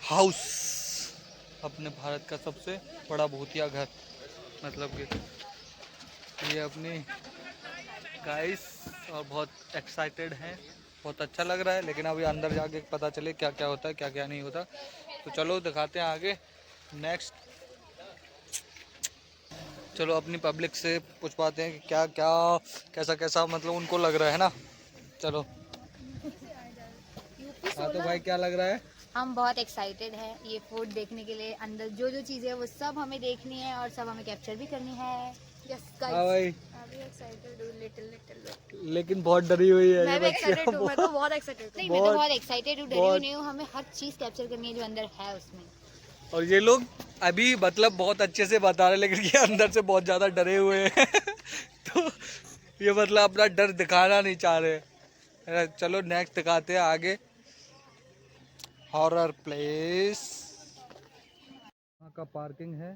House, अपने भारत का सबसे बड़ा भूतिया घर, मतलब कि ये अपनी गाइस, और बहुत एक्साइटेड हैं, बहुत अच्छा लग रहा है। लेकिन अभी अंदर जाके पता चले क्या क्या होता है, क्या क्या नहीं होता। तो चलो दिखाते हैं आगे नेक्स्ट। चलो अपनी पब्लिक से पूछ पाते हैं कि क्या क्या कैसा कैसा मतलब उनको लग रहा है ना। चलो। यूपी हाँ तो 16। भाई क्या लग रहा है? हम बहुत एक्साइटेड हैं ये फूड देखने के लिए। अंदर जो जो चीज़ें हैं वो सब हमें देखनी है और सब हमें कैप्चर भी करनी है। यस हाँ गाइस। भाई, मैं भी एक्साइटेड हूँ, लिटिल लिटिल बिट। लेकिन बहुत डरी हुई है ये मैं भी बच्चियाँ एक्साइटेड हूँ, मैं तो बहुत। बहुत एक्साइटेड हूँ। नहीं, मैं तो बहुत बहुत एक्साइटेड हूँ, डरी हुई बहुत। नहीं हूँ। हमें हर चीज़ कैप्चर करनी है जो अंदर है उसमें। और ये लोग अभी मतलब बहुत अच्छे से बता रहे, लेकिन ये अंदर से बहुत ज़्यादा डरे हुए हैं। तो ये मतलब अपना डर दिखाना नहीं चाह रहे। चलो नेक्स्ट दिखाते हैं आगे। हॉरर प्लेस, यहाँ का पार्किंग है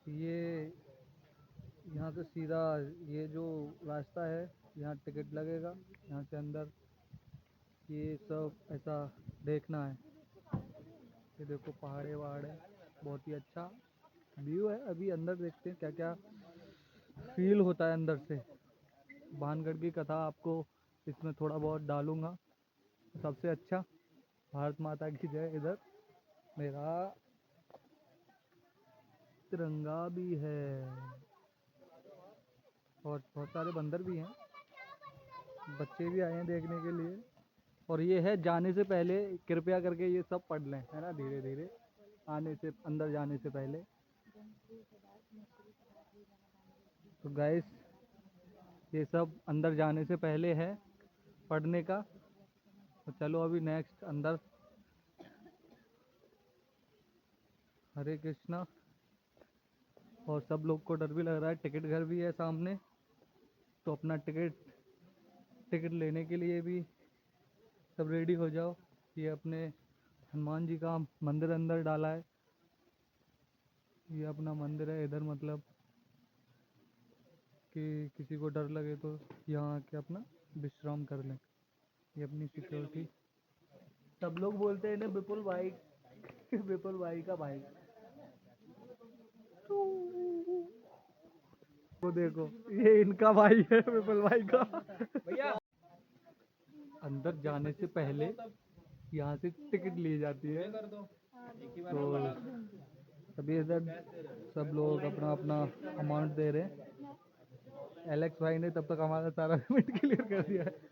ये। यहाँ से सीधा ये जो रास्ता है, यहाँ टिकट लगेगा। यहाँ से अंदर ये सब ऐसा देखना है। ये देखो पहाड़े वहाड़े, बहुत ही अच्छा व्यू है। अभी अंदर देखते हैं क्या क्या फील होता है अंदर से। भानगढ़ की कथा आपको इसमें थोड़ा बहुत डालूंगा। सबसे अच्छा, भारत माता की जय। इधर मेरा तिरंगा भी है और बहुत सारे बंदर भी हैं, बच्चे भी आए हैं देखने के लिए। और ये है जाने से पहले कृपया करके ये सब पढ़ लें, है ना, धीरे धीरे आने से, अंदर जाने से पहले। तो गाइस ये सब अंदर जाने से पहले है पढ़ने का। तो चलो अभी नेक्स्ट अंदर। हरे कृष्णा। और सब लोग को डर भी लग रहा है। टिकट घर भी है सामने, तो अपना टिकट टिकट लेने के लिए भी सब रेडी हो जाओ। ये अपने हनुमान जी का मंदिर अंदर डाला है। ये अपना मंदिर है इधर, मतलब कि किसी को डर लगे तो यहाँ आके अपना विश्राम कर लें। ये अपनी सिक्योरिटी। सब लोग बोलते हैं इन्हें विपुल भाई। विपुल भाई का भाई। वो देखो, ये इनका भाई है, विपुल भाई का। भैया अंदर जाने से पहले यहाँ से टिकट ली जाती है। तो अभी इधर सब लोग अपना अपना अमाउंट दे रहे हैं। एलेक्स भाई ने तब तक हमारा सारा पेमेंट क्लियर कर दिया है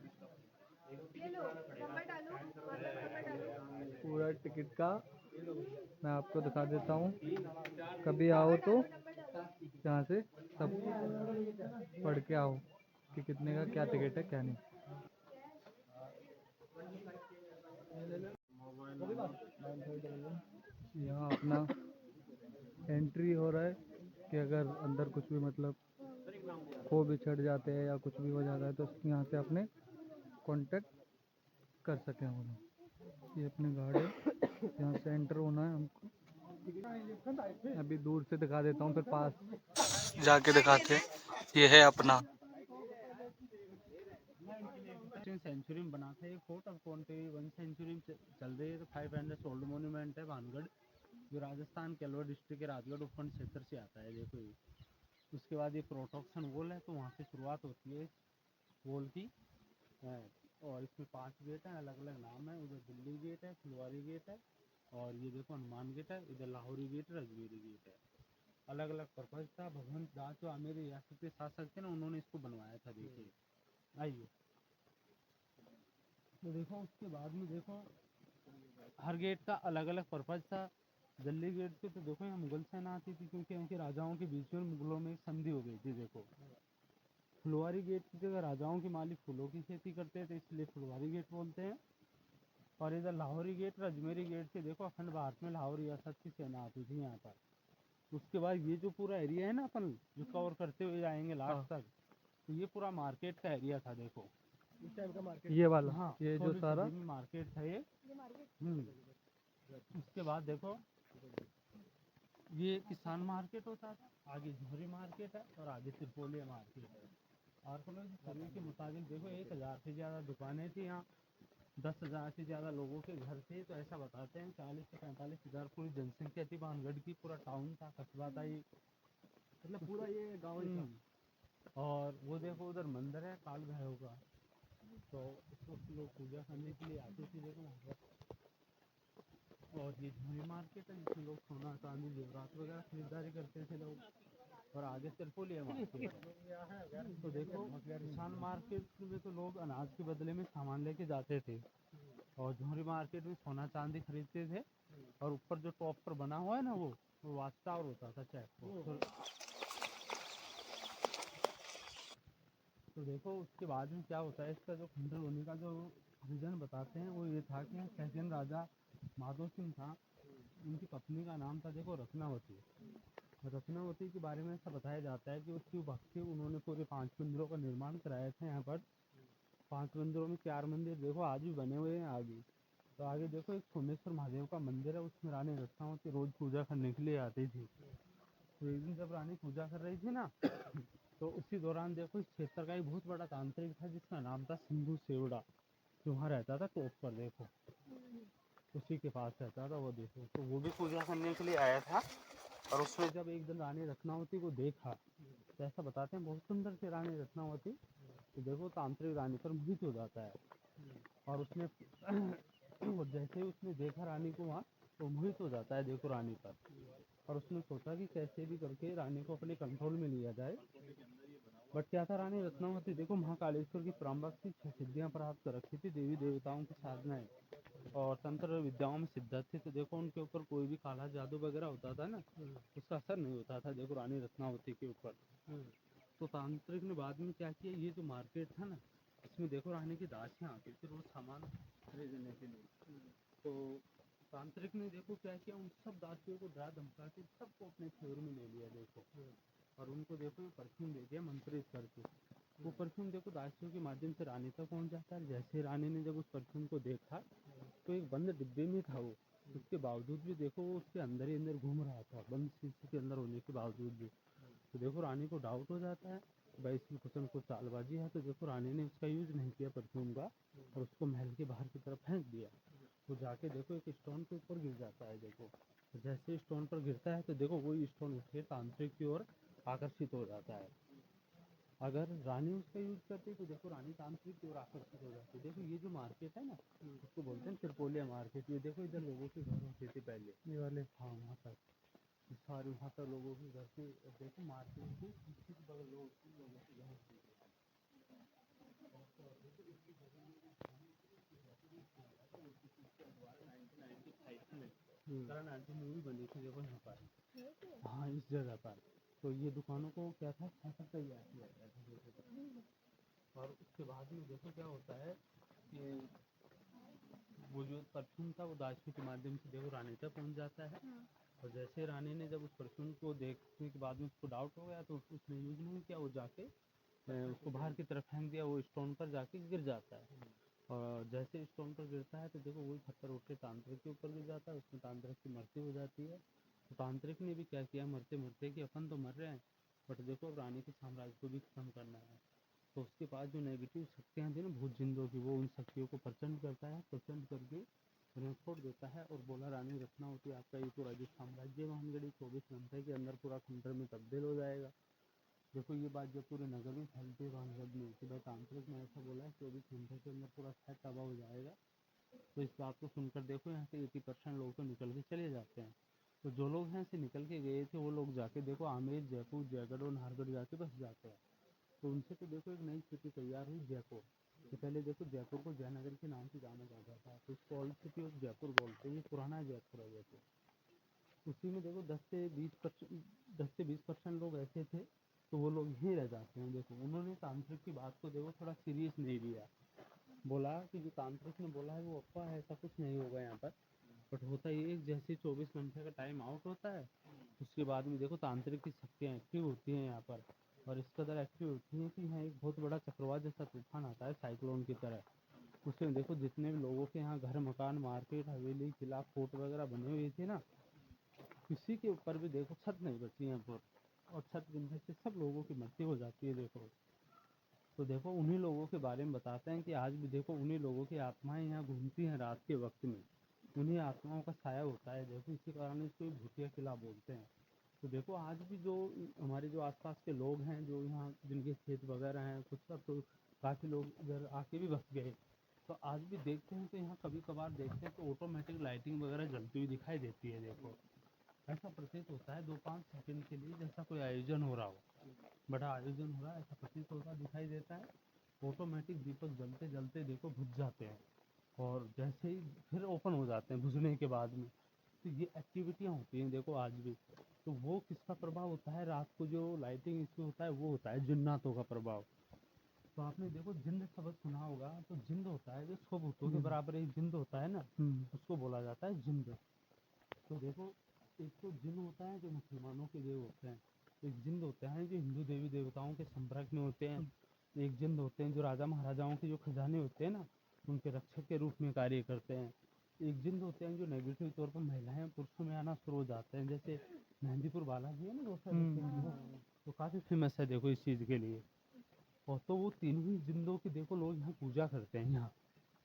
पूरा टिकट का। मैं आपको दिखा देता हूँ, कभी आओ तो यहाँ से सब पढ़ के आओ कि कितने का क्या टिकट है क्या नहीं। यहाँ अपना एंट्री हो रहा है कि अगर अंदर कुछ भी मतलब खो बिछड़ जाते हैं या कुछ भी हो जाता है तो यहाँ से अपने कांटेक्ट कर सकें हम लोग। ये अपने गार्ड है, यहाँ से एंटर होना है हमको। अभी दूर से दिखा देता हूँ, फिर पास जाके दिखाते हैं। ये है अपना सेंचुरी में बना था ये फोर्ट। अब 21 सेंचुरी में चल रही है। तो 500 ओल्ड मोन्यूमेंट है भानगढ़, जो राजस्थान के अलवर डिस्ट्रिक्ट के राजगढ़ उपखंड क्षेत्र से आता है। देखो ये, उसके बाद ये प्रोटेक्शन वॉल है, तो वहाँ से शुरुआत होती है वॉल की है। और इसमें 5 गेट हैं, अलग अलग नाम है। उधर दिल्ली गेट है, फुलवारी गेट है, और ये देखो हनुमान गेट है। इधर लाहौरी गेट, रजबीरी गेट है। अलग अलग पर्पज था। भगवंत दास जो आमेर रियासत के शासक थे ना, उन्होंने इसको बनवाया था। देखिए आइए, तो देखो उसके बाद में देखो हर गेट का अलग अलग पर्पज था। दिल्ली गेट पे तो देखो यहाँ मुगल सेना आती थी, क्योंकि उनके राजाओं के बीच में मुगलों में एक संधि हो गई थी। देखो फुलवारी गेट की जगह राजाओं के मालिक फूलों की खेती करते थे, इसलिए फुलवारी गेट बोलते हैं। और इधर लाहौरी गेट, अजमेरी गेट से देखो अखंड भारत में लाहौर रियासत की सेना आती थी यहाँ पर। उसके बाद ये जो पूरा एरिया है ना, अपन जो कवर करते हुए जाएंगे लास्ट तक, तो ये पूरा मार्केट का एरिया था। देखो इस टाइप का मार्केट, ये वाला, हाँ, ये जो सारा मार्केट था ये। उसके बाद देखो ये किसान मार्केट होता था, आगे झोरी मार्केट है, और आगे त्रिपोलिया मार्केट है। आर्कोलॉजी सर्वे के मुताबिक देखो 1000 से ज़्यादा दुकानें थी यहाँ। 10,000 से ज़्यादा लोगों के घर थे। तो ऐसा बताते हैं 40 से 45,000 पूरी जनसंख्या थी भानगढ़ की, पूरा टाउन था, कस्बा था ये, मतलब पूरा ये गाँव ही था। और वो देखो उधर मंदिर है काल भैरव का, तो उसको लोग पूजा करने के लिए आते थे देखो वहाँ पर। और ये झूली मार्केट है जिसमें लोग सोना चांदी जेवरात वगैरह खरीदारी करते थे लोग। और आगे तिरपोलिया मार्केट है। तो देखो किसान मार्केट में तो लोग अनाज के बदले में सामान लेके जाते थे, और झोरी मार्केट में सोना चांदी खरीदते थे। और ऊपर जो टॉप पर बना हुआ है ना वो वाच टावर होता था चेक। तो देखो उसके बाद में क्या होता है, इसका जो खंडर होने का जो रीजन बताते हैं वो ये था कि सेकंड राजा माधो सिंह था, उनकी पत्नी का नाम था देखो रत्नावती। रत्नावती के बारे में ऐसा बताया जाता है कि वो शिव भक्त थे, उन्होंने पूरे 5 मंदिरों का निर्माण कराया था यहाँ पर। 5 मंदिरों में 4 मंदिर देखो आज भी बने हुए हैं आगे। तो आगे देखो एक सोमेश्वर महादेव का मंदिर है, उसमें रानी रत्नावती रोज पूजा करने के लिए आती थी। तो एक दिन जब रानी पूजा कर रही थी ना तो उसी दौरान देखो इस क्षेत्र का एक बहुत बड़ा तांत्रिक था जिसका नाम था सिंधु सेवड़ा, जो वहाँ रहता था टॉप पर देखो, उसी के पास रहता था वो देखो। तो वो भी पूजा करने के लिए आया था। और उसमें जब एक दिन रानी रत्नावती को देखा तो ऐसा बताते हैं बहुत सुंदर थी रानी रत्नावती। तो देखो तांत्रिक रानी पर मोहित हो जाता है, और उसने और जैसे ही उसने देखा रानी को वहाँ तो मोहित हो जाता है देखो रानी पर। और उसने सोचा कि कैसे भी करके रानी को अपने कंट्रोल में लिया जाए। बट क्या था, रानी रत्नावती देखो महाकालेश्वर की प्रारंभिक से 6 सिद्धियां प्राप्त कर रखी थी, देवी देवताओं की साधनाएं और तंत्र विद्याओं में सिद्ध थी। तो देखो उनके ऊपर कोई भी काला जादू वगैरह होता था ना उसका असर नहीं होता था देखो रानी रत्नावती के ऊपर। तो तांत्रिक ने बाद में क्या किया, ये जो मार्केट था ना इसमें देखो रानी की दासियां आती थी रोज सामान खरीदने के लिए। तो तांत्रिक ने देखो क्या किया, उन सब दासियों को डरा धमका के सबको अपने फेवर में ले लिया देखो। और उनको देखो ये परफ्यूम दे दिया मंत्रित करके। वो परफ्यूम देखो दासियों के माध्यम से रानी तक पहुंच जाता है। जैसे रानी ने जब उस परफ्यूम को देखा तो एक बंद डिब्बे में था वो, उसके बावजूद भी देखो वो उसके अंदर ही अंदर घूम रहा था, बंद शीशे के अंदर होने के बावजूद भी। तो देखो रानी को डाउट हो जाता है भाई इसमें कुछ न कुछ चालबाजी है। तो देखो रानी ने उसका यूज नहीं किया परफ्यूम का, और उसको महल के बाहर की तरफ फेंक दिया। तो जाके देखो एक स्टोन के ऊपर गिर जाता है देखो। तो जैसे स्टोन पर गिरता है तो देखो वही स्टोन उठ के तांत्रिक की ओर आकर्षित हो जाता है। अगर रानी उसका यूज करती तो देखो रानी तांत्रिक की ओर आकर्षित हो जाती। देखो ये जो मार्केट है ना उसको बोलते हैं त्रिपोलिया मार्केट। ये देखो इधर लोगों के घर होते थे पहले, ये वाले, हाँ वहाँ तक सारे वहाँ तक लोगों के घर से देखो मार्केट के पीछे के बगल लोगों के घर होते थे। करण आंटी मूवी बनी थी देखो यहाँ पर, हाँ इस जगह पर। तो ये दुकानों को क्या था छापा तैयार किया गया था देखो। और उसके बाद में देखो क्या होता है कि वो जो परफ्यूम था वो दाशमी के माध्यम से देखो रानी तक पहुंच जाता है। और जैसे रानी ने जब उस परफ्यूम को देखने के बाद में उसको डाउट हो गया तो उसने यूज नहीं किया, वो जाके उसको बाहर की तरफ फेंक दिया, वो स्टोन पर जाके गिर जाता है। और जैसे स्टोन पर गिरता है तो देखो वही पत्थर उठ के तांत्रिक के ऊपर गिर जाता है, उसमें तांत्रिक की मृत्यु हो जाती है। तो तांत्रिक ने भी क्या किया मरते मरते कि अपन तो मर रहे हैं बट देखो अब रानी के साम्राज्य को भी खत्म करना है। तो उसके पास जो नेगेटिव शक्तियाँ थी ना भूत जिंदों की, वो उन शक्तियों को प्रचंड करता है, प्रचंड करके उन्हें छोड़ देता है और बोला रानी रत्नावती आपका ये पूरा जो साम्राज्य भानगढ़ी 24 घंटे के अंदर पूरा खंडर में तब्दील हो जाएगा। देखो ये बात जब पूरे नगर में फैलती है भानगढ़ में कि भाई तांत्रिक ने ऐसा बोला है 24 घंटे के अंदर पूरा शहर तबाह हो जाएगा। तो इस बात को सुनकर देखो यहाँ से 80% लोग तो निकल के चले जाते हैं। तो जो लोग यहाँ से निकल के गए थे वो लोग जाके देखो आमेर जयपुर जयगढ़ और नाहरगढ़ जाके बस जाते हैं। तो उनसे तो देखो एक नई सिटी तैयार हुई जयपुर। तो पहले देखो जयपुर को जयनगर के नाम से जाना जाता था, तो इसको ओल्ड सिटी ऑफ जयपुर बोलते हैं, ये पुराना जयपुर है जयपुर। उसी में देखो 10 से 20% लोग ऐसे थे तो वो लोग यहीं रह जाते हैं। देखो उन्होंने तांत्रिक की बात को देखो थोड़ा सीरियस नहीं लिया, बोला कि जो तांत्रिक ने बोला है वो अफवाह है, ऐसा कुछ नहीं होगा यहाँ पर। बट होता ये है जैसे 24 घंटे का टाइम आउट होता है उसके बाद में देखो तांत्रिक की शक्तियाँ एक्टिव होती हैं यहाँ पर। और इस कदर एक्टिव होती हैं कि यहाँ एक बहुत बड़ा चक्रवात जैसा तूफान आता है साइक्लोन की तरह। उसमें देखो जितने भी लोगों के यहाँ घर मकान मार्केट हवेली किला फोर्ट वगैरह बने हुए थे ना, किसी के ऊपर भी देखो छत नहीं बची यहाँ पर, और छत गिरने से सब लोगों की मृत्यु हो जाती है देखो। तो देखो उन्हीं लोगों के बारे में बताते हैं कि आज भी देखो उन्हीं लोगों की आत्माएं यहाँ घूमती हैं रात के वक्त में, उन्हीं आत्माओं का साया होता है। देखो इसी कारण इसको एक भूतिया किला बोलते हैं। तो देखो आज भी जो हमारे जो आसपास के लोग हैं, जो यहाँ जिनके खेत वगैरह हैं कुछ सब, तो काफ़ी लोग इधर आके भी बस गए, तो आज भी देखते हैं तो यहाँ कभी कभार देखते हैं तो ऑटोमेटिक लाइटिंग वगैरह जलती हुई दिखाई देती है। देखो ऐसा प्रतीत होता है 2-5 सेकंड के लिए जैसा कोई आयोजन हो रहा हो, बड़ा आयोजन हो रहा है ऐसा प्रतीत होता दिखाई देता है। ऑटोमेटिक दीपक जलते जलते देखो बुझ जाते हैं, और जैसे ही फिर ओपन हो जाते हैं बुझने के बाद में। तो ये एक्टिविटियाँ होती हैं देखो आज भी। तो वो किसका प्रभाव होता है, रात को जो लाइटिंग इसमें होता है वो होता है जिन्नातों का प्रभाव। तो आपने देखो जिन्न शब्द सुना होगा, तो जिन्न होता है जो 100 भूतों के बराबर एक जिन्न होता है ना, उसको बोला जाता है जिन्न। तो देखो एक तो जिन्न होता है जो मुसलमानों के देव होते हैं, एक जिन्न होते हैं जो हिंदू देवी देवताओं के संपर्क में होते हैं, एक जिन्न होते हैं जो राजा महाराजाओं के जो खजाने होते हैं ना उनके रक्षक के रूप में कार्य करते हैं, एक जिन्न होते हैं जो नेगेटिव तौर पर महिलाएं पुरुषों में आना शुरू हो जाते हैं, जैसे मेहंदीपुर बालाजी है ना तो काफ़ी फेमस है देखो इस चीज़ के लिए। और तो वो तीनों ही जिंदों की देखो लोग यहाँ पूजा करते हैं। यहाँ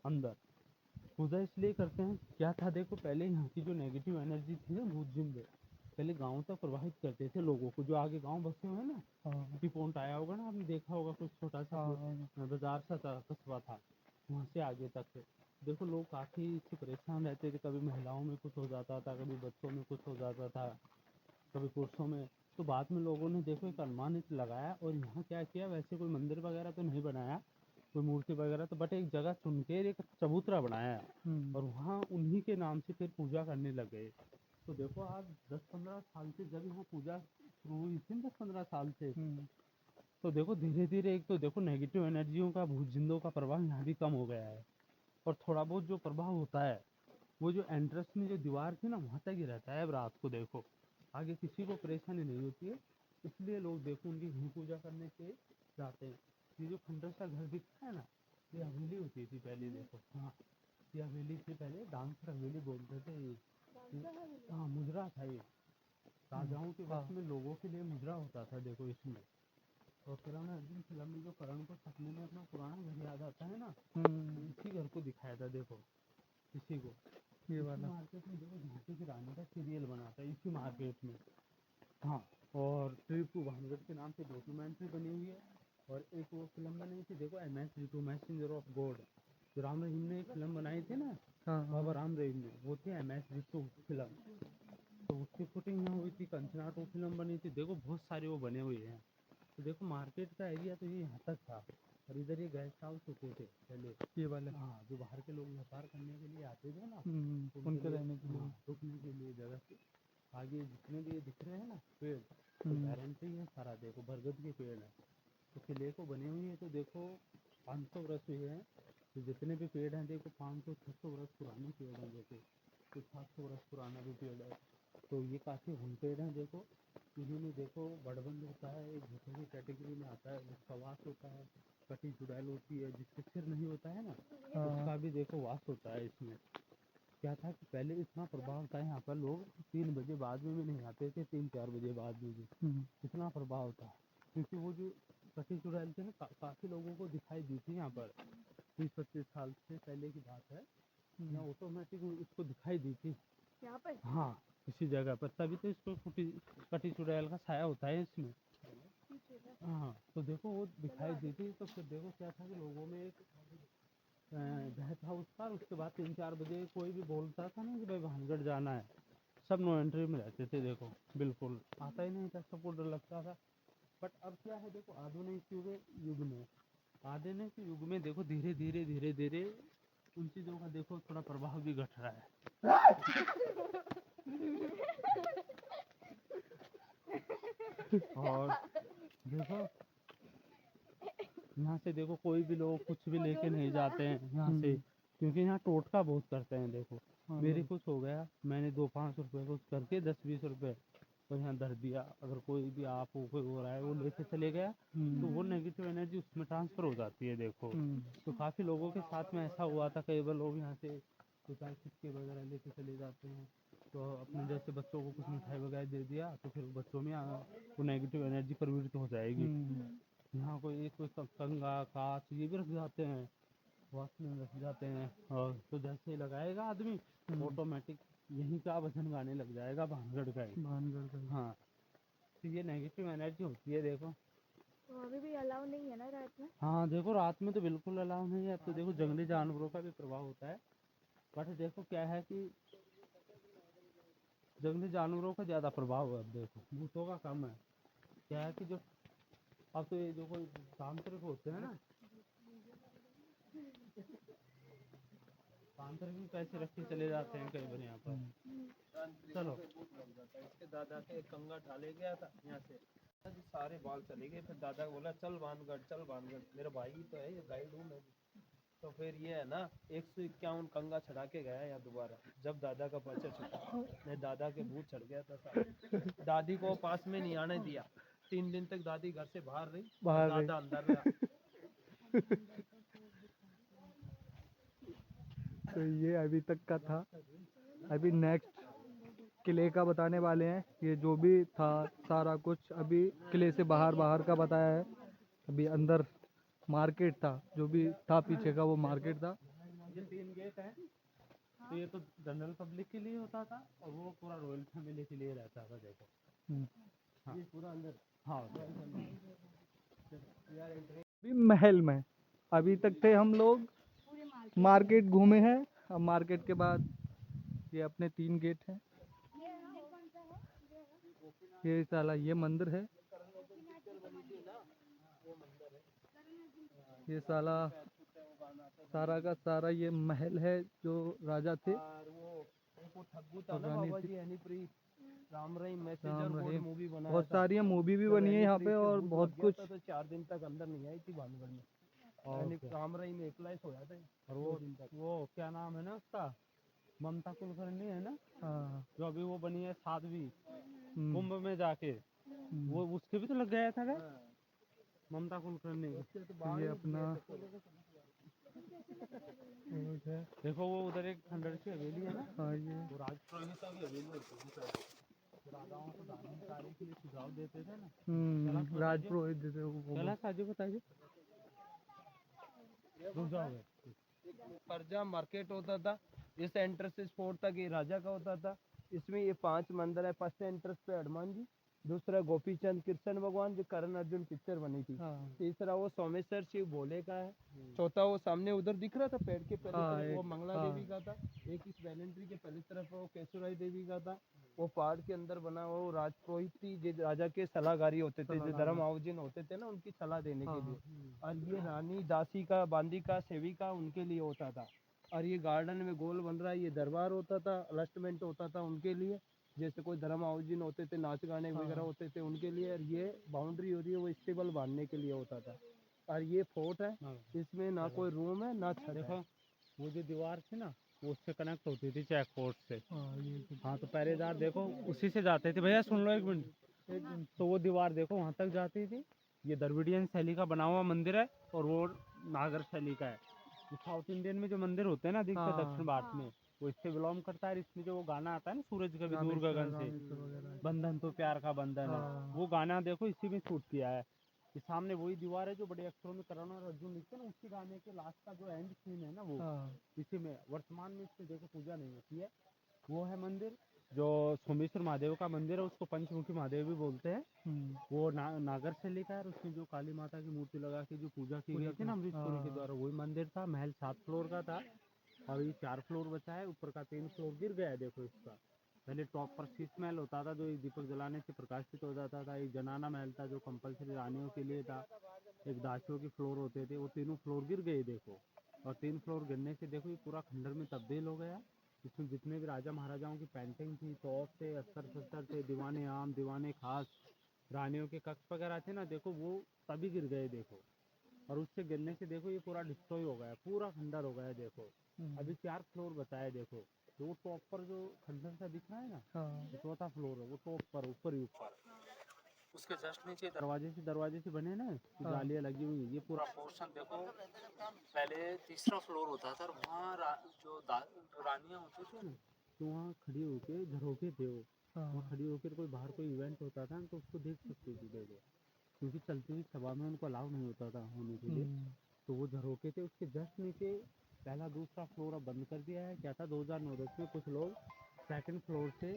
अंदर पूजा इसलिए करते हैं, क्या था देखो पहले यहाँ की जो नेगेटिव एनर्जी थी ना भूत जिंद पहले गाँव तक प्रवाहित करते थे लोगों को, जो आगे गांव बसे हुए हैं ना, टी पॉइंट आया होगा ना आपने देखा होगा, कुछ छोटा सा बाजार सा था, कस्बा था, वहाँ से आगे तक देखो लोग काफ़ी इससे परेशान रहते थे। कभी महिलाओं में कुछ हो जाता था, कभी बच्चों में कुछ हो जाता था, कभी पुरुषों में। तो बाद में लोगों ने देखो एक अनुमानित लगाया और यहाँ क्या किया, वैसे कोई मंदिर वगैरह तो नहीं बनाया, कोई मूर्ति वगैरह, तो बट एक जगह चुन के एक चबूतरा बनाया और वहाँ उन्हीं के नाम से फिर पूजा करने लग गए। तो देखो आज 10-15 साल से जब यहाँ पूजा शुरू हुई थी, 10-15 साल से, तो देखो धीरे धीरे एक तो देखो नेगेटिव एनर्जियों का भूत जिंदों का प्रभाव यहाँ भी कम हो गया है, और थोड़ा बहुत जो प्रभाव होता है वो जो एंट्रेंस में जो दीवार थी ना वहाँ तक ही रहता है। अब रात को देखो आगे किसी को परेशानी नहीं होती है, इसलिए लोग देखो उनकी घी पूजा करने के जाते हैं। ये जो खंडर सा घर दिखता है ना, ये हवेली होती थी पहले देखो। हाँ ये हवेली थी पहले, डांसर हवेली बोलते थे ये। हाँ मुजरा था ये, राजाओं के वक्त में लोगों के लिए मुजरा होता था देखो इसमें। और पुराना अर्जुन फिल्म में जो करण को सपने में अपना पुराना घर याद आता है ना, इसी घर को दिखाया था देखो इसी को। ये वाला मार्केट में देखो झांसी की रानी का सीरियल बना था इसी मार्केट में। हाँ और टीपू भानगढ़ के नाम से डॉक्यूमेंट्री बनी हुई है, और एक वो फिल्म बनी थी देखो MS Ritu messenger of God, जो राम रहीम ने एक फिल्म बनाई थी ना, बाबा राम रहीम ने, वो थी MS रितु फिल्म। तो उसकी शूटिंग यहाँ हुई थी, कंचना 2 फिल्म बनी थी, देखो बहुत सारे वो बने हुए हैं। तो देखो मार्केट का एरिया तो ये यहाँ तक था, और इधर ये गेस्ट हाउस होते थे पहले ये वाले। हाँ जो बाहर के लोग व्यापार करने के लिए आते थे ना, उनके रहने के लिए रुकने के लिए जगह थी। आगे जितने भी ये दिख रहे हैं ना पेड़, तो गारंटी है सारा देखो बरगद के पेड़ है। तो किले को बने हुए हैं तो देखो 500 वर्ष हुए हैं, तो जितने भी पेड़ हैं देखो 500-600 वर्ष पुराने पेड़ हैं, देखो तो 700 वर्ष पुराना भी पेड़ है। तो ये काफ़ी घुन पेड़ हैं देखो। इन्होंने देखो बड़बंद होता है, एक भूतों की कैटेगरी में आता है, उसका वास होता है। कटी चुड़ैल होती है जिसके सिर नहीं होता है ना, उसका भी देखो वास होता है इसमें। क्या था कि पहले इतना प्रभाव था यहाँ पर, लोग 3 बजे बाद में भी नहीं आते थे, 3-4 बजे बाद में भी इतना प्रभाव था। क्योंकि वो जो कटी चुड़ैल थी ना काफ़ी लोगों को दिखाई दी थी यहाँ पर, 30-25 साल से पहले की बात है। यहाँ ऑटोमेटिक उसको दिखाई दी थी यहाँ पर, हाँ इसी जगह पर, तभी तो इसको कटी चुड़ैल का साया होता है इसमें। हाँ तो देखो वो दिखाई दी थी, तो फिर देखो क्या था कि लोगों में एक भय था उसका। उसके बाद 3-4 बजे कोई भी बोलता था ना कि भाई भानगढ़ जाना है, सब नो एंट्री में रहते थे देखो, बिल्कुल आता ही नहीं था, सबको डर लगता था। बट अब क्या है देखो आधुनिक युग में देखो धीरे धीरे धीरे धीरे उन चीज़ों का देखो थोड़ा प्रभाव भी घट रहा है। और देखो यहाँ से देखो कोई भी लोग कुछ भी लेके नहीं जाते हैं यहाँ से, क्योंकि यहाँ टोटका बहुत करते हैं देखो। मेरे कुछ हो गया, मैंने 2-5 रुपए कुछ करके 10-20 रुपए तो यहाँ धर दिया, अगर कोई भी आप कोई हो रहा है वो लेके चले गया, तो वो नेगेटिव एनर्जी उसमें ट्रांसफर हो जाती है देखो। तो काफ़ी लोगों के साथ में ऐसा हुआ था, कई बार लोग यहाँ से कुछ सिक्के वगैरह लेके चले जाते हैं, तो अपने जैसे बच्चों को कुछ मिठाई वगैरह दे दिया, तो फिर बच्चों में वो नेगेटिव एनर्जी प्रवृत्त हो जाएगी। यहाँ कोई कंगा कांच ये भी रख जाते हैं, वॉश में रख जाते हैं। और तो जैसे ही लगाएगा आदमी ऑटोमेटिक यहीं का वजन गाने लग जाएगा भानगढ़ का ही। भानगढ़ का ही। हाँ, तो ये नेगेटिव एनर्जी होती है देखो। तो अभी भी अलाउ नहीं है ना रात में? हाँ देखो रात में तो बिल्कुल अलाउ नहीं है। अब तो देखो जंगली जानवरों का भी प्रभाव होता है, बट देखो क्या है कि जंगली जानवरों का ज़्यादा प्रभाव है। अब देखो भूतों का कम है। क्या है कि जो अब तो ये जो कोई तांत्रिक होते हैं ना, तांत्रिक भी पैसे रख के चले जाते हैं कई बार यहाँ पर। चलो इसके दादा के कंगा डाले गया था यहाँ से, सारे बाल चले गए। फिर दादा बोला चल भानगढ़ चल भानगढ़, मेरा भाई ही तो है, ये गाइड हूँ मैं भी। तो फिर ये है ना 151 कंगा चढ़ा के गया यहाँ दोबारा, जब दादा का पर्चा छुटा। मैं दादा के भूत चढ़ गया था सारा। दादी को पास में नहीं आने दिया, 3 दिन तक दादी घर से बाहर रही, बाहर रही। दादा अंदर रहा। तो ये अभी तक का था। अभी नेक्स्ट किले का बताने वाले हैं। ये जो भी था सारा कुछ अभी किले से बाहर बाहर का बताया है। अभी अंदर मार्केट था, जो भी था पीछे का वो मार्केट था। ये 3 गेट है। तो ये तो जनरल पब्लिक के लिए होता था और वो पूरा रॉयल फैमिली के लिए रहता था देखो। हाँ। ये पूरा अंदर। हाँ अभी महल में अभी तक थे हम लोग, मार्केट घूमे हैं। अब मार्केट के बाद ये अपने 3 गेट हैं। ये साला ये मंदिर है। ये साला सारा का सारा ये महल है जो राजा थे। और वो ठग्गू था और ना रानी बाबा थी। जी, हनीप्रीत, राम रहीम मैसेजर राम बोर्ड रहीम। मूवी बनाया बहुत था। सारी मूवी भी जब बनी है यहाँ हनीप्रीत पे के और भूत बहुत लग गया कुछ। था तो 4 दिन तक अंदर नहीं आई थी भानगढ़ में। राम रहीम सोया था और 2 दिन तक। वो क्या नाम है ना उसका, ममता कुलकर्णी है ना, हाँ। जो अभी वो बनी है साध्वी हम्म, कुंभ में जाके, वो उसके भी तो लग गया था क्या? ममता कुलकर्णी। तो ये अपना वो है। देखो वो उधर एक खंडर की हवेली है ना, हाँ ये वो राजपुरोहित की हवेली होती थी शायद। राजाओं को धार्मिक कार्य के लिए सुझाव देते थे ना। राजपुरोहित जैसे वो चला साजू बताइए। रुक जाओ बे। परजा मार्केट होता था, इस एंट्रेंस से स्पोर्ट तक ये राजा का होता था। इसमें ये 5 मंदिर है। फर्स्ट एंट्रेंस पे हनुमान जी, दूसरा गोपीचंद कृष्ण भगवान जो करण अर्जुन पिक्चर बनी थी, हाँ। तीसरा वो सोमेश्वर शिव भोले का है, चौथा वो सामने उधर दिख रहा था पेड़ के पहले हाँ, तरफ वो एक मंगला हाँ। देवी का था। एक इस वैलेंट्री के पहली तरफ वो केशवराय देवी का था। वो पहाड़ के अंदर बना हुआ वो राजपुरोहित थी, जो राजा के सलाहकारी होते थे, जो धर्म आयोजन होते थे ना उनकी सलाह देने के लिए। और ये रानी दासी का बांदी का सेविका उनके लिए होता था। और ये गार्डन में गोल बन रहा है, ये दरबार होता था, अलस्टमेंट होता था उनके लिए, जैसे कोई धर्म आयोजन होते थे, नाच गाने वगैरह होते थे उनके लिए। और ये बाउंड्री हो रही है वो स्टेबल बांधने के लिए होता था। और ये फोर्ट है, इसमें ना कोई रूम है ना छत देखो है। वो जो दीवार थी ना वो उससे कनेक्ट होती थी चेक पोस्ट से। हाँ ये हाँ तो पहरेदार देखो उसी से जाते थे। भैया सुन लो एक मिनट। तो वो दीवार देखो वहाँ तक जाती थी। ये द्रविडियन शैली का बना हुआ मंदिर है और वो नागर शैली का है। जो साउथ इंडियन में जो मंदिर होते हैं ना अधिकतर हाँ। दक्षिण भारत में, वो इससे बिलोंग करता है। इसमें जो वो गाना आता है ना सूरज कभी दूर रामेश्वर गगन से, रामेश्वर वगैरह। बंधन तो प्यार का बंधन है, हाँ। वो गाना देखो इसी में शूट किया है। कि सामने वही दीवार है जो बड़े अक्षरों में करण और अर्जुन लिखते हैं ना, उसी गाने के लास्ट का जो एंड सीन है ना वो हाँ। इसी में। वर्तमान में इसमें देखो पूजा नहीं होती है। वो है मंदिर जो सोमेश्वर महादेव का मंदिर है, उसको पंचमुखी महादेव भी बोलते हैं। वो नागर शैली का है। और उसमें जो काली माता की मूर्ति लगा के जो पूजा की गई थी ना अमरीशपुरी के द्वारा, वही मंदिर था। महल 7 फ्लोर का था, अभी 4 फ्लोर बचा है। ऊपर का 3 फ्लोर गिर गया है देखो इसका। पहले टॉप पर शीश महल होता था जो दीपक जलाने से प्रकाशित हो जाता था। एक जनाना महल था जो कंपलसरी रानियों के लिए था। एक दासियों के फ्लोर होते थे। वो तीनों फ्लोर गिर गए देखो। और 3 फ्लोर गिरने से देखो ये पूरा खंडर में तब्दील हो गया। इसमें जितने भी राजा महाराजाओं की पेंटिंग थी, तोप थे, अस्तर शस्त्र थे, दीवाने आम, दीवाने खास, रानियों के कक्ष वगैरह थे ना, देखो वो तभी गिर गए देखो। और उससे गिरने से देखो ये पूरा डिस्ट्रॉय हो गया, पूरा खंडर हो गया देखो। अभी 4 फ्लोर बताए देखो। तो वो टॉप पर जो खंडर सा दिख रहा है ना, हाँ। वो चौथा फ्लोर है। वो टॉप पर ऊपर ही ऊपर उसके जस्ट नीचे दरवाजे से बने ना तो जालियाँ लगी हुई है। ये पूरा पोर्शन देखो पहले तीसरा फ्लोर होता था। और वहाँ जो रानियाँ होती थी ना, तो वहाँ खड़ी होके झरोखे थे वो। वहाँ खड़ी होकर कोई बाहर कोई इवेंट होता था ना तो उसको देख सकते थे देखो। क्योंकि चलती हुई सभा में उनको अलाउ नहीं होता था होने के लिए। तो वो झरोके थे, उसके जस्ट नीचे पहला दूसरा फ्लोर अब बंद कर दिया है। क्या था 2009-10 में कुछ लोग सेकंड फ्लोर से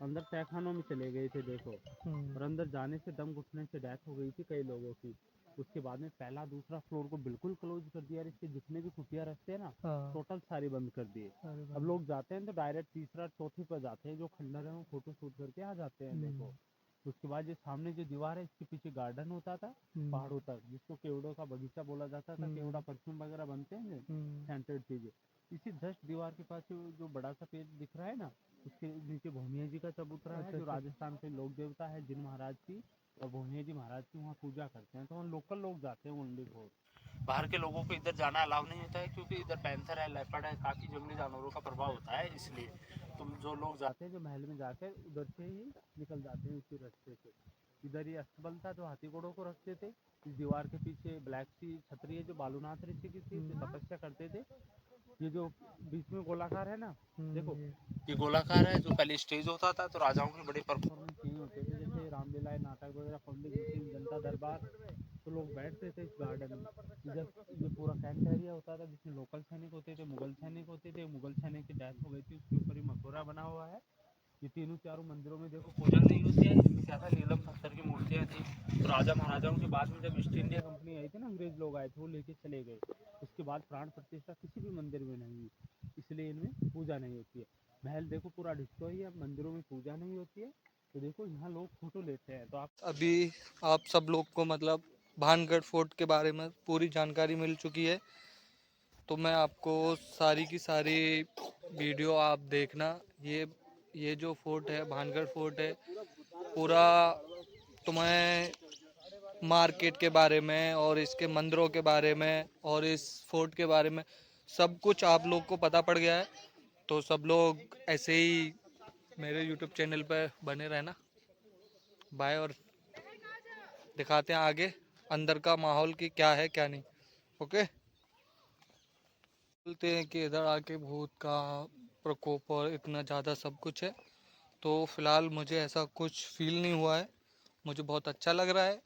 अंदर तहखानों में चले गए थे देखो, और अंदर जाने से दम घुटने से डेथ हो गई थी कई लोगों की। उसके बाद में पहला दूसरा फ्लोर को बिल्कुल क्लोज कर दिया, और इसके जितने भी खुफिया रास्ते हैं ना हाँ टोटल सारे बंद कर दिए। अरे अब बाप लोग जाते हैं तो डायरेक्ट तीसरा चौथी पर जाते हैं, जो खंडर है वो फोटो शूट करके आ जाते हैं देखो। उसके बाद ये सामने जो दीवार है इसके पीछे गार्डन होता था पहाड़ों तक, जिसको केवड़ों का बगीचा बोला जाता था। केवड़ा परफ्यूम वगैरह बनते हैं सेंटेड चीजें। इसी जस्ट दीवार के पास जो बड़ा सा पेड़ दिख रहा है ना, उसके नीचे भोमिया जी का चबूतरा है, जो राजस्थान के लोक देवता है जिन महाराज की, और भोमिया जी महाराज की वहाँ पूजा करते हैं। तो वहाँ लोकल लोग जाते हैं ओनली फॉर, बाहर के लोगों को इधर जाना अलाउ नहीं होता है, क्योंकि इधर पैंथर है, लेपर्ड है, काफी जंगली जानवरों का प्रभाव होता है। इसलिए तुम जो लोग जाते हैं जो महल में जाकर उधर से ही निकल जाते हैं उसी रास्ते से। इधर ये अस्तबल था जो हाथी घोड़ों को रखते थे। इस दीवार के पीछे ब्लैक सी छतरी है जो बालूनाथ ऋषि की थी, जो तपस्या करते थे। ये जो बीच में गोलाकार है ना, देखो ये गोलाकार है, जो पहले स्टेज होता था तो राजाओं के बड़े परफॉर्मेंस यही होते थे, जैसे रामलीला नाटक वगैरह, पब्लिक मीटिंग, जनता दरबार। तो लोग बैठते थे इस गार्डन में। इधर ये पूरा कैंट एरिया होता था जिसमें लोकल सैनिक होते थे, मुगल सैनिक होते थे। मुगल सैनिक की डेथ हो गई थी, उसके ऊपर ही मकबरा बना हुआ है। ये तीनों चारों मंदिरों में देखो पूजन नहीं होती है, इनमें क्या था नीलम पत्थर की मूर्तियाँ थी। तो राजा महाराजाओं के बाद में जब ईस्ट इंडिया कंपनी आई थी ना, अंग्रेज लोग आए थे, वो लेके चले गए। उसके बाद प्राण प्रतिष्ठा किसी भी मंदिर में नहीं हुई, इसलिए इनमें पूजा नहीं होती है। महल देखो पूरा डिस्ट्रॉय है, मंदिरों में पूजा नहीं होती है। तो देखो यहाँ लोग फोटो लेते हैं। तो आप अभी आप सब लोग को मतलब भानगढ़ फोर्ट के बारे में पूरी जानकारी मिल चुकी है, तो मैं आपको सारी की सारी वीडियो आप देखना। ये जो फोर्ट है भानगढ़ फोर्ट है, पूरा तुम्हें मार्केट के बारे में और इसके मंदिरों के बारे में और इस फोर्ट के बारे में सब कुछ आप लोग को पता पड़ गया है। तो सब लोग ऐसे ही मेरे YouTube चैनल पर बने रहना। बाय। और दिखाते हैं आगे अंदर का माहौल की क्या है क्या नहीं। ओके। बोलते हैं कि इधर आके भूत का प्रकोप और इतना ज़्यादा सब कुछ है, तो फिलहाल मुझे ऐसा कुछ फील नहीं हुआ है। मुझे बहुत अच्छा लग रहा है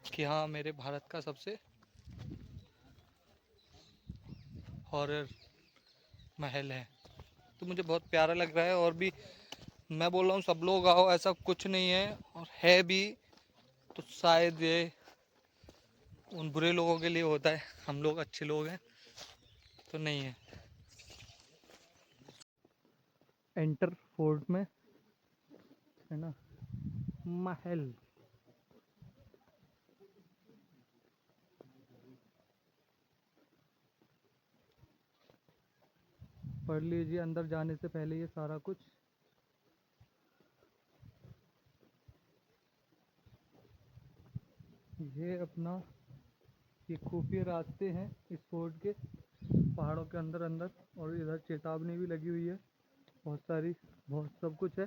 कि हाँ मेरे भारत का सबसे हॉरर महल है, तो मुझे बहुत प्यारा लग रहा है। और भी मैं बोल रहा हूँ सब लोग आओ, ऐसा कुछ नहीं है, और है भी तो शायद ये उन बुरे लोगों के लिए होता है, हम लोग अच्छे लोग हैं तो नहीं है। एंटर फोर्ट में है ना महल। पढ़ लीजिए अंदर जाने से पहले ये सारा कुछ। ये अपना ये खुफिया रास्ते हैं इस फोर्ट के, पहाड़ों के अंदर अंदर, और इधर चेतावनी भी लगी हुई है बहुत सारी, बहुत सब कुछ है।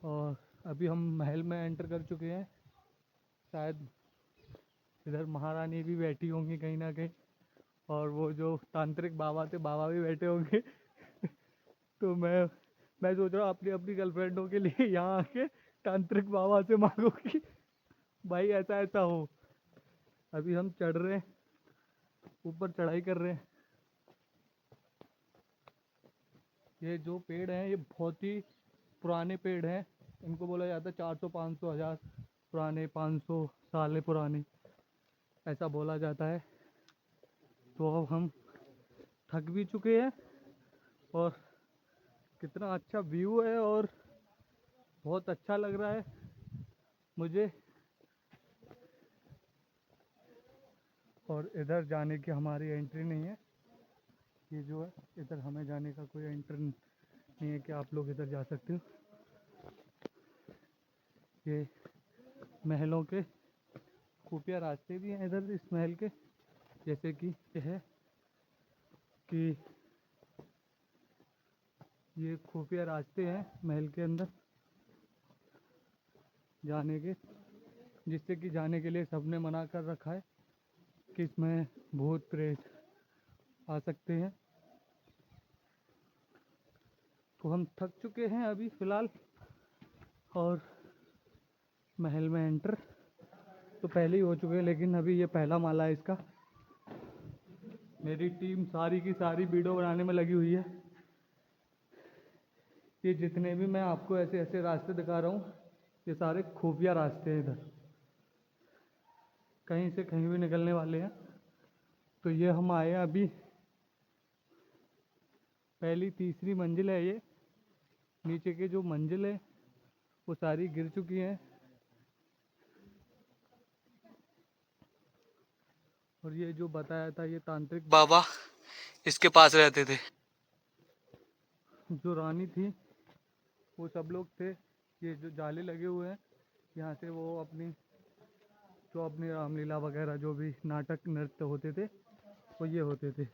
और अभी हम महल में एंटर कर चुके हैं। शायद इधर महारानी भी बैठी होंगी कहीं ना कहीं, और वो जो तांत्रिक बाबा थे बाबा भी बैठे होंगे। तो मैं सोच रहा हूँ अपनी अपनी गर्लफ्रेंडों के लिए यहाँ आके तांत्रिक बाबा से मांगो कि भाई ऐसा ऐसा हो। अभी हम चढ़ रहे हैं, ऊपर चढ़ाई कर रहे हैं। ये जो पेड़ हैं ये बहुत ही पुराने पेड़ हैं, इनको बोला जाता है 400-500 हज़ार पुराने, 500 साल पुराने, ऐसा बोला जाता है। तो अब हम थक भी चुके हैं, और कितना अच्छा व्यू है और बहुत अच्छा लग रहा है मुझे। और इधर जाने की हमारी एंट्री नहीं है, ये जो है इधर हमें जाने का कोई एंट्री नहीं है कि आप लोग इधर जा सकते हो। ये महलों के खुफिया रास्ते भी हैं इधर इस महल के, जैसे कि ये है कि ये खुफिया रास्ते हैं महल के अंदर जाने के, जिससे कि जाने के लिए सबने मना कर रखा है कि इसमें भूत प्रेत आ सकते हैं। तो हम थक चुके हैं अभी फ़िलहाल, और महल में एंटर तो पहले ही हो चुके हैं, लेकिन अभी ये पहला माला है इसका। मेरी टीम सारी की सारी वीडियो बनाने में लगी हुई है। ये जितने भी मैं आपको ऐसे ऐसे रास्ते दिखा रहा हूँ, ये सारे खुफिया रास्ते हैं। इधर कहीं से कहीं भी निकलने वाले हैं। तो ये हम आए हैं अभी, पहली तीसरी मंजिल है ये। नीचे की जो मंजिल है वो सारी गिर चुकी हैं। और ये जो बताया था, ये तांत्रिक बाबा इसके पास रहते थे। जो रानी थी वो सब लोग थे। ये जो जाले लगे हुए हैं, यहाँ से वो अपनी रामलीला वगैरह जो भी नाटक नृत्य होते थे वो ये होते थे।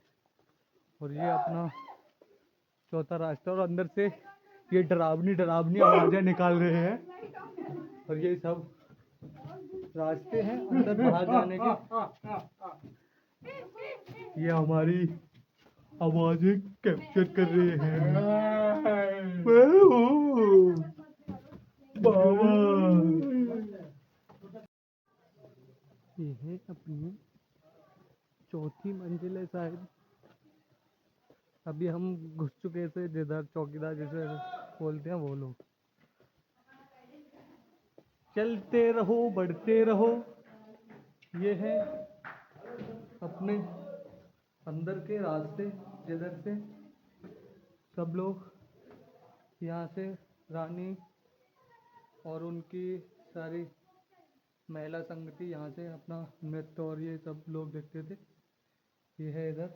और ये अपना चौथा रास्ता, और अंदर से ये डरावनी डरावनी आवाज़ें निकाल रहे हैं। और ये सब रास्ते हैं अंदर बाहर जाने के। ये हमारी आवाज़ें कैप्चर कर रहे हैं। बाबा ये है अपनी चौथी मंजिल है शायद। अभी हम घुस चुके थे जिधर चौकीदार जिसे बोलते हैं वो लोग। चलते रहो बढ़ते रहो। ये है अपने अंदर के रास्ते, जिधर से सब लोग यहाँ से रानी और उनकी सारी महिला संगति यहाँ से अपना नृत्य और ये सब लोग देखते थे। ये है इधर।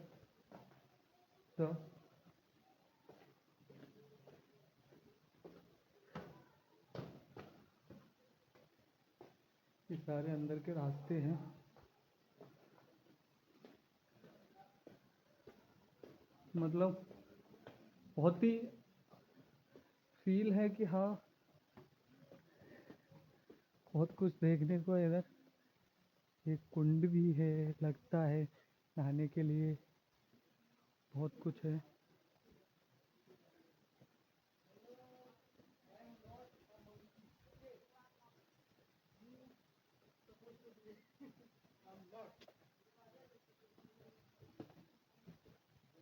तो ये सारे अंदर के रास्ते हैं। मतलब बहुत ही फील है कि हाँ बहुत कुछ देखने को है इधर। एक कुंड भी है लगता है नहाने के लिए, बहुत कुछ है।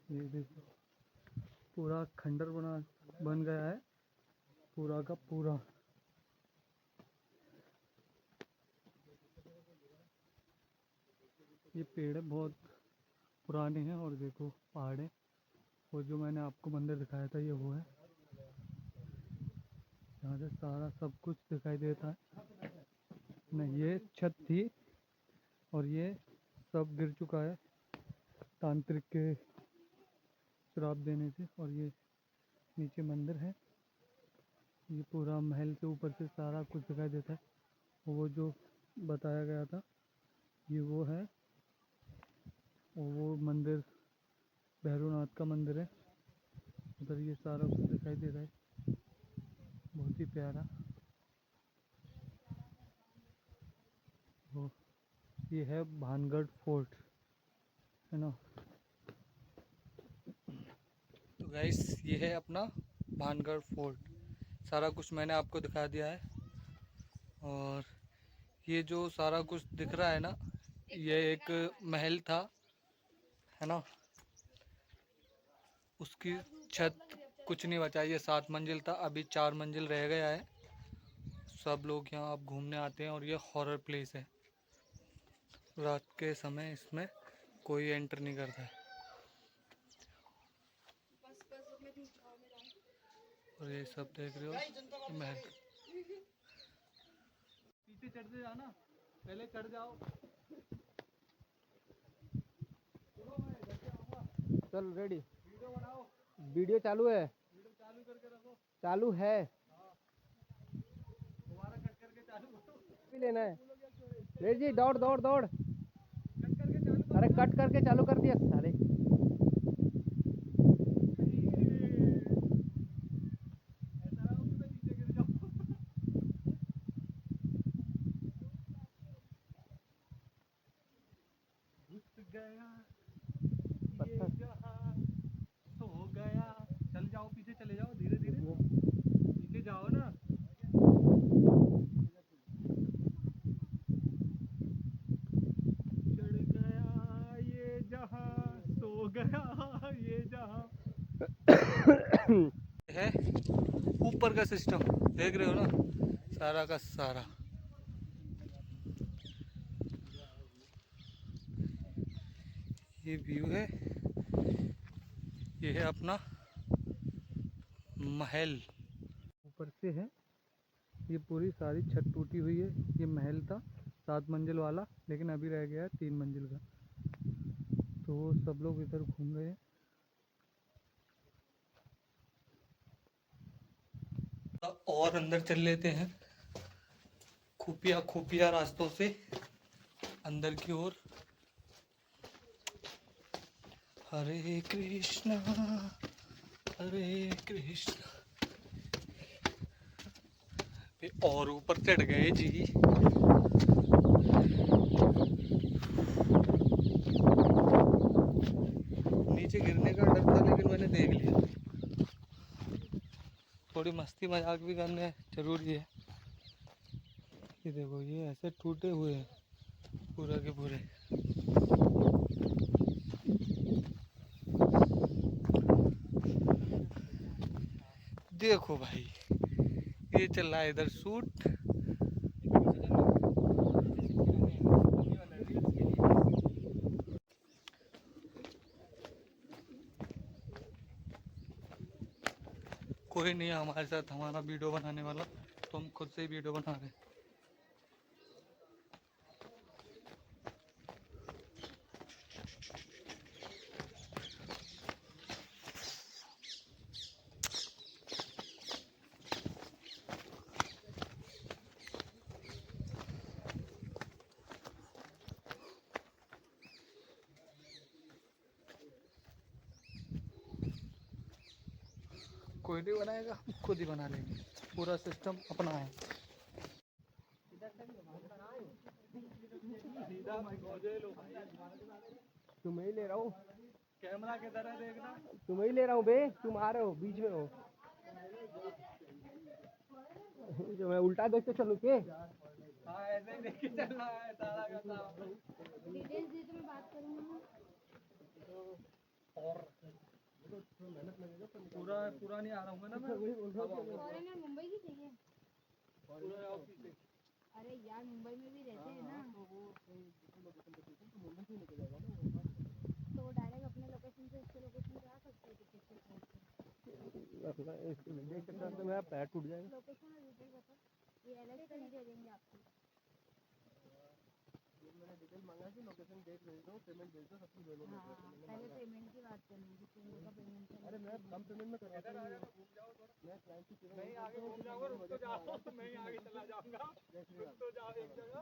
ये देखो पूरा खंडर बन गया है पूरा का पूरा। ये पेड़ बहुत पुराने हैं और देखो पहाड़ है। और जो मैंने आपको मंदिर दिखाया था ये वो है। यहाँ से सारा सब कुछ दिखाई देता है। नहीं ये छत थी और ये सब गिर चुका है तांत्रिक के श्राप देने से। और ये नीचे मंदिर है। ये पूरा महल से ऊपर से सारा कुछ दिखाई देता है। वो जो बताया गया था ये वो है। और वो मंदिर भैरवनाथ का मंदिर है। उधर ये सारा कुछ दिखाई दे रहा है, बहुत ही प्यारा। वो ये है भानगढ़ फोर्ट, है ना। तो गाइस ये है अपना भानगढ़ फोर्ट। सारा कुछ मैंने आपको दिखा दिया है। और ये जो सारा कुछ दिख रहा है ना, ये एक महल था, है ना। उसकी छत कुछ नहीं बचा। ये 7 मंजिल था, अभी 4 मंजिल रह गया है। सब लोग यहाँ अब घूमने आते हैं। और ये हॉरर प्लेस है। रात के समय इसमें कोई एंटर नहीं करता है। और ये सब देख रहे हो महल। पीछे चढ़ते जाना, पहले चढ़ जाओ। चल रेडी। वीडियो बनाओ। वीडियो चालू है। वीडियो चालू करके रखो। चालू है। दोबारा कट करके चालू करो। भी लेना है। रेडी जी दौड़ दौड़ दौड़। कट करके चालू करो। अरे कट करके चालू कर दिया सारे। ऐसा ना हो कि मैं नीचे गिर जाऊं। घुस गया ये जहां सो गया। चल जाओ, पीछे चले जाओ, धीरे धीरे पीछे जाओ ना। गया ये जहां है ऊपर का सिस्टम देख रहे हो ना, सारा का सारा। ये व्यू है, ये है अपना महल। ऊपर से है, ये पूरी सारी छत टूटी हुई है। ये महल था 7 मंजिल वाला, लेकिन अभी रह गया है 3 मंजिल का। तो सब लोग इधर घूम रहे हैं। और अंदर चल लेते हैं खुफिया खुफिया रास्तों से अंदर की ओर। हरे कृष्णा हरे कृष्णा। और ऊपर चढ़ गए जी। नीचे गिरने का डर था, लेकिन मैंने देख लिया। थोड़ी मस्ती मजाक भी करने जरूरी है। ये देखो, ये ऐसे टूटे हुए हैं पूरा के पूरे। देखो भाई, ये चल रहा है इधर शूट। कोई नहीं है हमारे साथ हमारा वीडियो बनाने वाला, तो हम खुद से ही वीडियो बना रहे हैं। कोई नहीं बनाएगा, हम खुद ही बना लेंगे। पूरा सिस्टम अपना है। तुम्हें ही ले रहा हूँ, कैमरा किधर है देखना। तुम्हें ही ले रहा हूँ बे, तुम आ रहे हो बीच में हो। जो मैं उल्टा देख के चलूँ के? हाँ, ऐसे ही देख के चलना है सारा का सारा। डिटेल्स दी तो मैं बात करूँगा। और पूरा नहीं आ रहा हूँ ना मैं। फॉरेनर मुंबई की चाहिए। अरे यार मुंबई में भी रहते हैं ना, तो डायरेक्ट अपने लोकेशन से इसके लोकेशन पे आ सकते हैं टिकट से पहुँच के। देख सकता तो मेरा पैर टूट जाएगा। लोकेशन और डिटेल बता, ये अलग से नहीं दे देंगे आपको। मैंने डिटेल मांगा कि लोकेशन देख भेज दो, पेमेंट भेज दो, सब कुछ भेज दो। हाँ, पहले पेमेंट की बात करनी है, कितने का पेमेंट करना है। अरे मैं कम पेमेंट में करवाता हूँ। मैं क्लाइंट की सेवा नहीं आगे घूम जाओगे, रुक तो जाओ, मैं ही आगे चला जाऊंगा। रुक तो जाओ एक जगह।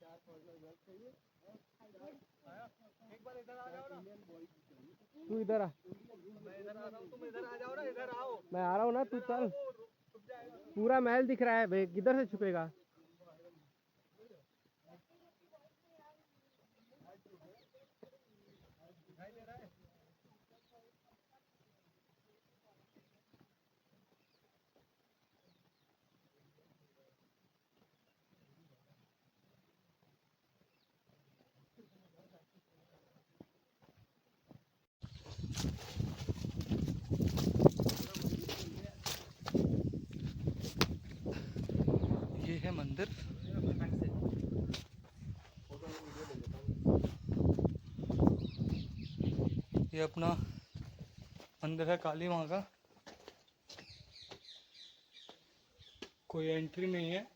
4 वर्क चाहिए। एक बार इधर आ जाओ ना। तू इधर आ। मैं इधर आ रहा हूँ, तुम इधर आ जाओ ना, इधर आओ। मैं आ रहा हूँ ना, तू चल। पूरा महल दिख रहा है भाई, किधर से छुपेगा? ये है मंदिर। ये अपना मंदिर है काली माँ का। कोई एंट्री नहीं है।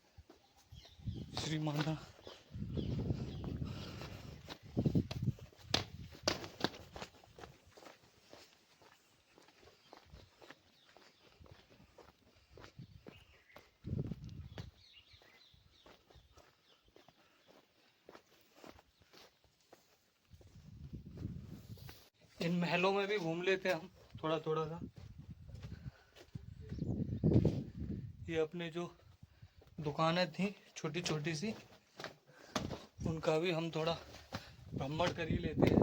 श्री माता। इन महलों में भी घूम लेते हैं हम थोड़ा थोड़ा सा। ये अपने जो दुकानें थी छोटी छोटी सी, उनका भी हम थोड़ा भ्रमण कर ही लेते हैं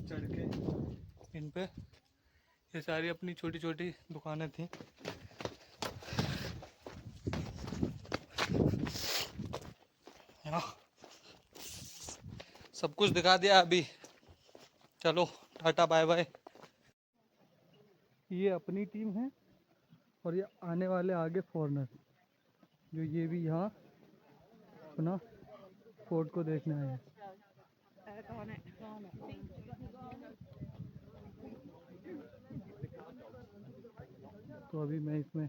चढ़ के इन पे। ये सारी अपनी छोटी छोटी दुकानें थी। यहाँ सब कुछ दिखा दिया अभी, चलो टाटा बाय बाय। ये अपनी टीम है और ये आने वाले आगे फॉरनर, जो ये भी यहाँ अपना फोर्ट को देखने आए हैं। तो अभी मैं इसमें